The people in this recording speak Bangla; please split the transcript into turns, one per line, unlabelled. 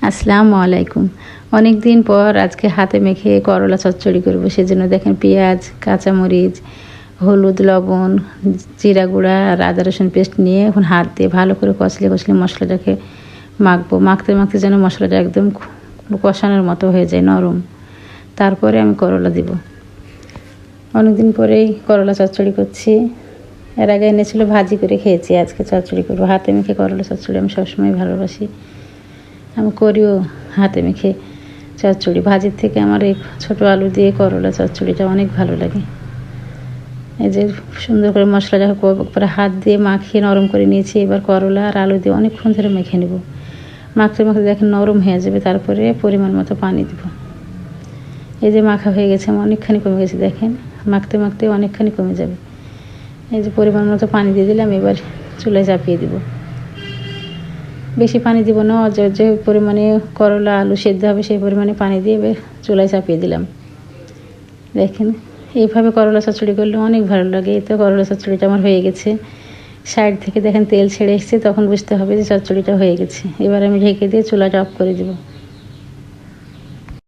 আসসালামু আলাইকুম। অনেক দিন পর আজকে হাতে মেখে করলা চচ্চড়ি করব। সেজন্য দেখেন পেঁয়াজ, কাঁচামরিচ, হলুদ, লবণ, জিরা গুঁড়া আর আদা রসুন পেস্ট নিয়ে এখন হাত দিয়ে ভালো করে কষলে মশলাটাকে মাখবো। মাখতে মাখতে যেন মশলাটা একদম কষানোর মতো হয়ে যায়, নরম। তারপরে আমি করলা দিব। অনেক দিন পরেই করলা চচ্চড়ি করছি। এর আগে এনেছিল ভাজি করে খেয়েছি, আজকে চচ্চড়ি করবো। হাতে মেখে করলা চচ্চড়ি আমি সবসময় ভালোবাসি, আমি করিও হাতে মেখে চচ্চড়ি। ভাজির থেকে আমার এই ছোটো আলু দিয়ে করলা চচ্চড়িটা অনেক ভালো লাগে। এই যে সুন্দর করে মশলাটা পরে হাত দিয়ে মাখিয়ে নরম করে নিয়েছি। এবার করলা আর আলু দিয়ে অনেকক্ষণ ধরে মেখে নেব। মাখতে মাখতে দেখেন নরম হয়ে যাবে, তারপরে পরিমাণ মতো পানি দেব। এই যে মাখা হয়ে গেছে, আমার অনেকখানি কমে গেছে, দেখেন মাখতে মাখতে অনেকখানি কমে যাবে। এই যে পরিমাণ মতো পানি দিয়ে দিলাম, এবার চুলায় চাপিয়ে দেব। বেশি পানি দিব না, যে পরিমাণে করলা আলু সেদ্ধ হবে সেই পরিমাণে পানি দিয়ে এবার চুলায় চাপিয়ে দিলাম। দেখেন এইভাবে করলা চচ্চড়ি করলে অনেক ভালো লাগে। এই তো করলা চচ্চড়িটা আমার হয়ে গেছে। সাইড থেকে দেখেন তেল ছেড়ে এসেছে, তখন বুঝতে হবে যে চচ্চড়িটা হয়ে গেছে। এবার আমি ঢেকে দিয়ে চুলাটা অফ করে দেবো।